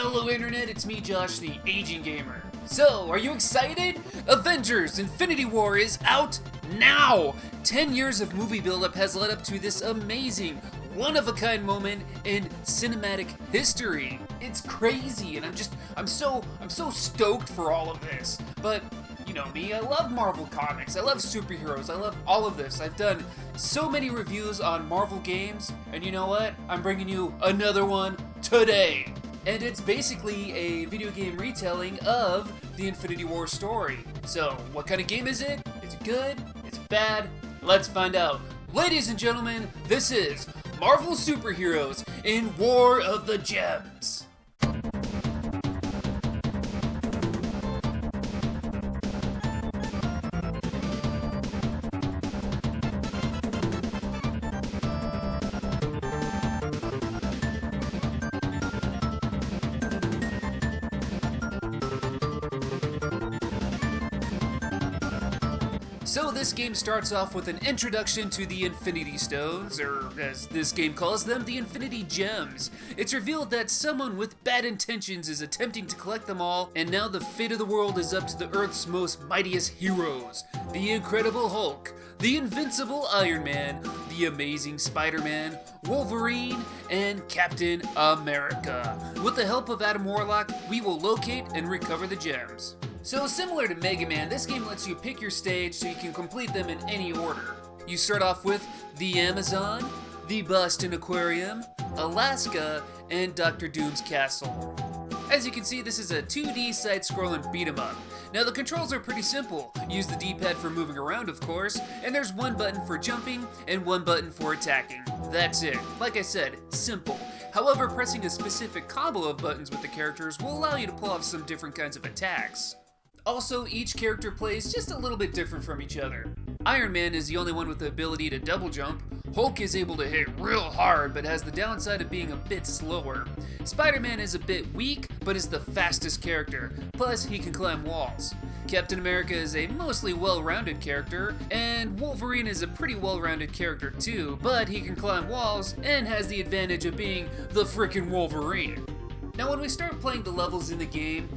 Hello Internet, it's me Josh, the Aging Gamer. So, are you excited? Avengers Infinity War is out now! 10 years of movie buildup has led up to this amazing, one-of-a-kind moment in cinematic history. It's crazy, and I'm so stoked for all of this. But, you know me, I love Marvel Comics, I love superheroes, I love all of this. I've done so many reviews on Marvel games, and you know what? I'm bringing you another one today. And it's basically a video game retelling of the Infinity War story. So, what kind of game is it? Is it good? Is it bad? Let's find out. Ladies and gentlemen, this is Marvel Superheroes in War of the Gems. So this game starts off with an introduction to the Infinity Stones, or as this game calls them, the Infinity Gems. It's revealed that someone with bad intentions is attempting to collect them all, and now the fate of the world is up to the Earth's most mightiest heroes. The Incredible Hulk, the Invincible Iron Man, the Amazing Spider-Man, Wolverine, and Captain America. With the help of Adam Warlock, we will locate and recover the gems. So similar to Mega Man, this game lets you pick your stage so you can complete them in any order. You start off with the Amazon, the Boston Aquarium, Alaska, and Dr. Doom's Castle. As you can see, this is a 2D side-scrolling beat-em-up. Now the controls are pretty simple. Use the D-pad for moving around, of course, and there's one button for jumping and one button for attacking. That's it. Like I said, simple. However, pressing a specific combo of buttons with the characters will allow you to pull off some different kinds of attacks. Also, each character plays just a little bit different from each other. Iron Man is the only one with the ability to double jump. Hulk is able to hit real hard, but has the downside of being a bit slower. Spider-Man is a bit weak, but is the fastest character, plus he can climb walls. Captain America is a mostly well-rounded character, and Wolverine is a pretty well-rounded character too, but he can climb walls and has the advantage of being the frickin' Wolverine. Now when we start playing the levels in the game,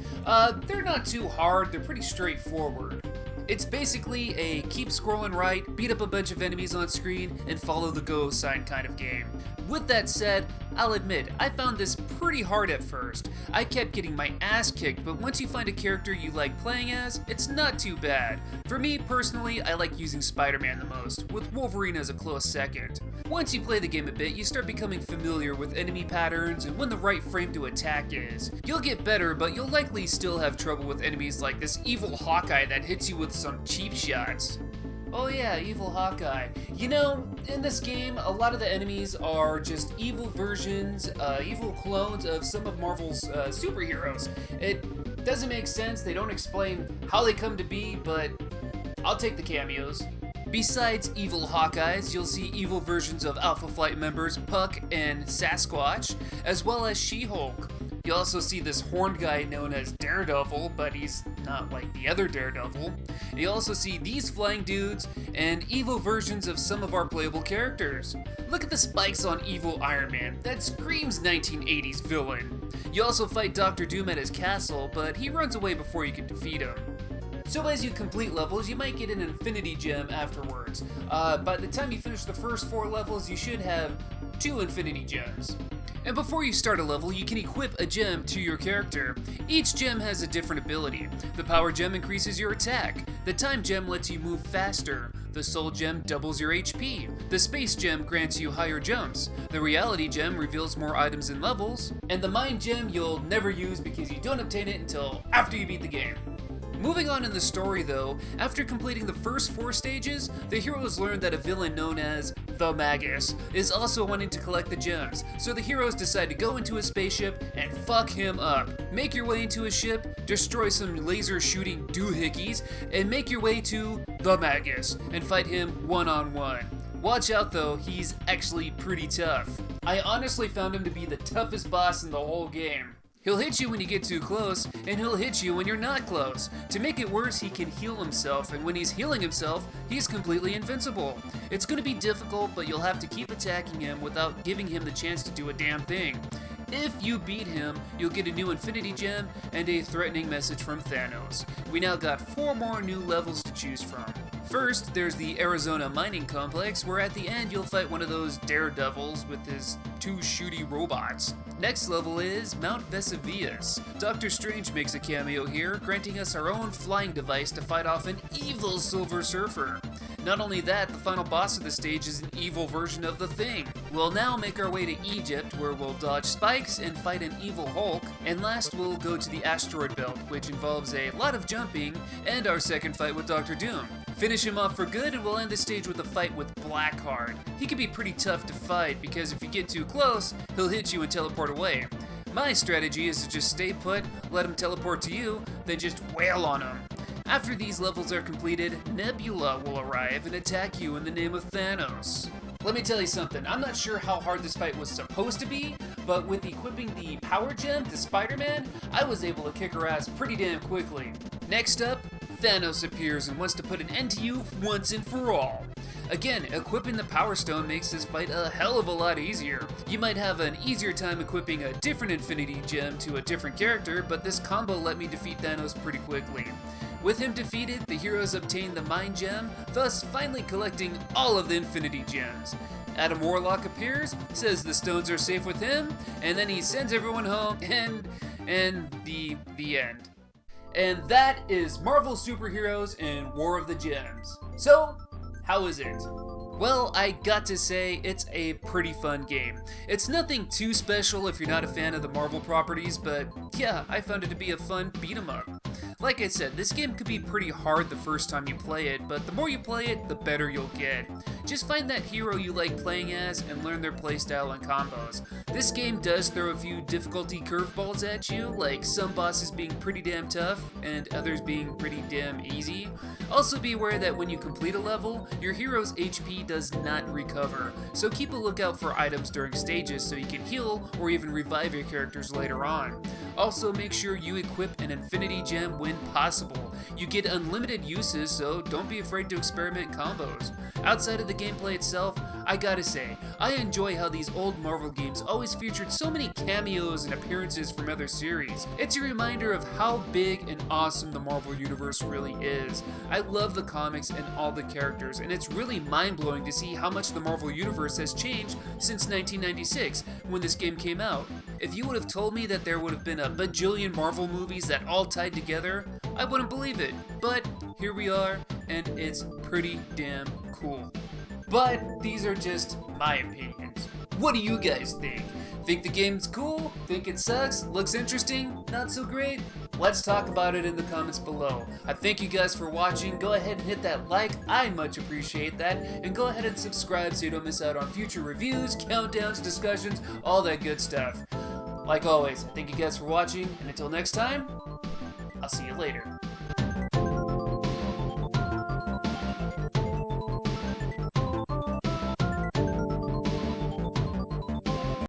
they're not too hard, they're pretty straightforward. It's basically a keep scrolling right, beat up a bunch of enemies on screen, and follow the go sign kind of game. With that said, I'll admit, I found this pretty hard at first. I kept getting my ass kicked, but once you find a character you like playing as, it's not too bad. For me, personally, I like using Spider-Man the most, with Wolverine as a close second. Once you play the game a bit, you start becoming familiar with enemy patterns and when the right frame to attack is. You'll get better, but you'll likely still have trouble with enemies like this evil Hawkeye that hits you with some cheap shots. Oh yeah, evil Hawkeye. You know, in this game, a lot of the enemies are just evil versions, evil clones of some of Marvel's superheroes. It doesn't make sense, they don't explain how they come to be, but I'll take the cameos. Besides evil Hawkeyes, you'll see evil versions of Alpha Flight members Puck and Sasquatch, as well as She-Hulk. You also see this horned guy known as Daredevil, but he's not like the other Daredevil. You also see these flying dudes and evil versions of some of our playable characters. Look at the spikes on evil Iron Man, that screams 1980s villain. You also fight Dr. Doom at his castle, but he runs away before you can defeat him. So as you complete levels, you might get an Infinity Gem afterwards. By the time you finish the first 4 levels, you should have 2 Infinity Gems. And before you start a level, you can equip a gem to your character. Each gem has a different ability. The Power Gem increases your attack. The Time Gem lets you move faster. The Soul Gem doubles your HP. The Space Gem grants you higher jumps. The Reality Gem reveals more items and levels. And the Mind Gem you'll never use because you don't obtain it until after you beat the game. Moving on in the story though, after completing the first 4 stages, the heroes learn that a villain known as the Magus is also wanting to collect the gems, so the heroes decide to go into a spaceship and fuck him up. Make your way into a ship, destroy some laser shooting doohickeys, and make your way to the Magus and fight him one-on-one. Watch out though, he's actually pretty tough. I honestly found him to be the toughest boss in the whole game. He'll hit you when you get too close, and he'll hit you when you're not close. To make it worse, he can heal himself, and when he's healing himself, he's completely invincible. It's going to be difficult, but you'll have to keep attacking him without giving him the chance to do a damn thing. If you beat him, you'll get a new Infinity Gem and a threatening message from Thanos. We now got 4 more new levels to choose from. First, there's the Arizona Mining Complex, where at the end you'll fight one of those daredevils with his 2 shooty robots. Next level is Mount Vesuvius. Doctor Strange makes a cameo here, granting us our own flying device to fight off an evil Silver Surfer. Not only that, the final boss of the stage is an evil version of the Thing. We'll now make our way to Egypt, where we'll dodge spikes and fight an evil Hulk, and last we'll go to the asteroid belt, which involves a lot of jumping, and our second fight with Dr. Doom. Finish him off for good, and we'll end the stage with a fight with Blackheart. He can be pretty tough to fight, because if you get too close, he'll hit you and teleport away. My strategy is to just stay put, let him teleport to you, then just wail on him. After these levels are completed, Nebula will arrive and attack you in the name of Thanos. Let me tell you something, I'm not sure how hard this fight was supposed to be, but with equipping the Power Gem to Spider-Man, I was able to kick her ass pretty damn quickly. Next up, Thanos appears and wants to put an end to you once and for all. Again, equipping the Power Stone makes this fight a hell of a lot easier. You might have an easier time equipping a different Infinity Gem to a different character, but this combo let me defeat Thanos pretty quickly. With him defeated, the heroes obtain the Mind Gem, thus finally collecting all of the Infinity Gems. Adam Warlock appears, says the stones are safe with him, and then he sends everyone home, and the end. And that is Marvel Superheroes and War of the Gems. So, how is it? Well, I got to say, it's a pretty fun game. It's nothing too special if you're not a fan of the Marvel properties, but yeah, I found it to be a fun beat 'em up. Like I said, this game could be pretty hard the first time you play it, but the more you play it, the better you'll get. Just find that hero you like playing as and learn their playstyle and combos. This game does throw a few difficulty curveballs at you, like some bosses being pretty damn tough and others being pretty damn easy. Also be aware that when you complete a level, your hero's HP does not recover, so keep a lookout for items during stages so you can heal or even revive your characters later on. Also make sure you equip an Infinity Gem when possible. You get unlimited uses, so don't be afraid to experiment combos. Outside of the gameplay itself, I gotta say, I enjoy how these old Marvel games always featured so many cameos and appearances from other series. It's a reminder of how big and awesome the Marvel Universe really is. I love the comics and all the characters, and it's really mind-blowing to see how much the Marvel Universe has changed since 1996, when this game came out. If you would have told me that there would have been a bajillion Marvel movies that all tied together, I wouldn't believe it. But here we are, and it's pretty damn cool. But these are just my opinions. What do you guys think? Think the game's cool? Think it sucks? Looks interesting? Not so great? Let's talk about it in the comments below. I thank you guys for watching. Go ahead and hit that like, I much appreciate that. And go ahead and subscribe so you don't miss out on future reviews, countdowns, discussions, all that good stuff. Like always, thank you guys for watching, and until next time, I'll see you later.